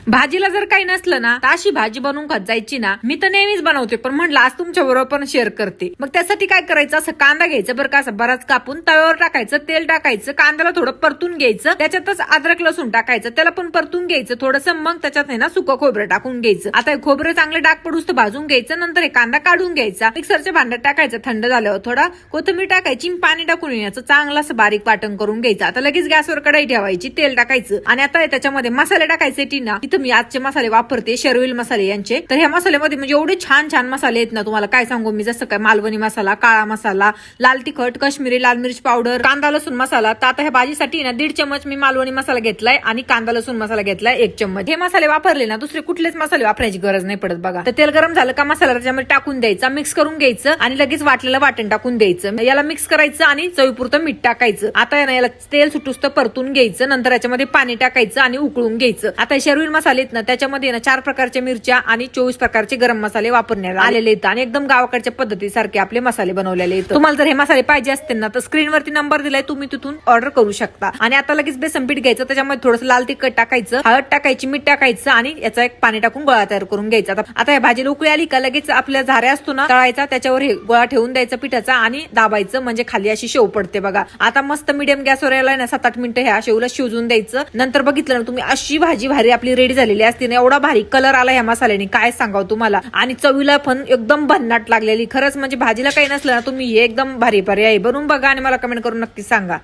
भाजीला जर काही नसलं ना तर अशी भाजी बनवून खात जायची ना. मी तर नेहमीच बनवते, पण म्हटलं आज तुमच्या बरोबर पण शेअर करते. मग त्यासाठी काय करायचं, असं कांदा घ्यायचं बरं का, असं बराच कापून तव्यावर टाकायचं, तेल टाकायचं, कांद्याला थोडं परतून घ्यायचं, त्याच्यातच अद्रक लसूण टाकायचं, त्याला पण परतून घ्यायचं थोडंसं. मग त्याच्यात आहे ना सुकं खोबरं टाकून घ्यायचं. आता हे खोबरं चांगलं डाग पडूस तर भाजून घ्यायचं. नंतर हे कांदा काढून घ्यायचा, मिक्सरच्या भांड्यात टाकायचं, थंड झाल्यावर थोडा कोथिंबीर टाकायची, पाणी टाकून याचं चांगलं असं बारीक वाटण करून घ्यायचं. आता लगेच गॅसवर कढई ठेवायची, तेल टाकायचं आणि आता त्याच्यामध्ये मसाले टाकायचे. टीना इथं मी आजचे मसाले वापरते, शेरविल मसाले यांचे. तर ह्या मसाल्यामध्ये म्हणजे एवढे छान छान मसाले आहेत ना, तुम्हाला काय सांगू मी. जसं काय मालवणी मसाला, काळा मसाला, लाल तिखट, काश्मीरी लाल मिरच पावडर, कांदा लसूण मसाला. तर आता ह्या भाजीसाठी ना 1.5 चम्मच मी मालवणी मसाला घेतलाय आणि कांदा लसूण मसाला घेतलाय 1 चम्मच. हे मसाले वापरले ना दुसरे कुठलेच मसाले वापरायची गरज नाही पडत बघा. तर तेल गरम झालं का मसाला त्याच्यामध्ये टाकून द्यायचा, मिक्स करून घ्यायचं आणि लगेच वाटलेलं वाटण टाकून द्यायचं. याला मिक्स करायचं आणि चवीपुरतं मीठ टाकायचं. आता ना याला तेल सुटूस तर परतून घ्यायचं. नंतर याच्यामध्ये पाणी टाकायचं आणि उकळून घ्यायचं. आता शेरविल मसाले आहेत ना त्याच्यामध्ये ना 4 प्रकारच्या मिरच्या आणि 24 प्रकारचे गरम मसाले वापरण्यात आलेले आहेत आणि एकदम गावाकडच्या पद्धतीसारखे आपले मसाले बनवलेले आहेत. तुम्हाला जर हे मसाले पाहिजे असतील ना तर स्क्रीनवरती नंबर दिलाय, तुम्ही तिथून ऑर्डर करू शकता. आणि आता लगेच बेसन पीठ घ्यायचं, त्याच्यामध्ये थोडंसं लाल तिखट टाकायचं, हळद टाकायची, मीठ टाकायचं आणि याचा एक पाणी टाकून गोळा तयार करून घ्यायचा. आता या भाजीला उकळी आली का लगेच आपल्या झाऱ्या असतो ना तळायचा, त्याच्यावर हे गोळा ठेवून द्यायचा पिठाचा आणि दाबायचं, म्हणजे खाली अशी शेव पडते बघा. आता मस्त मिडियम गॅसवर यायला ना 7-8 मिनिटं ह्या शेवला शिजून द्यायचं. नंतर बघितलं ना तुम्ही अशी भाजी भारी आपली रेडी झालेली असते ना. एवढा भारी कलर आला ह्या मसाल्याने काय सांगावं तुम्हाला, आणि चवीला पण एकदम भन्नाट लागलेली. खरंच म्हणजे भाजीला काही नसलं ना तुम्ही हे एकदम भारी पर्याय बनवून बघा आणि मला कमेंट करून नक्की सांगा.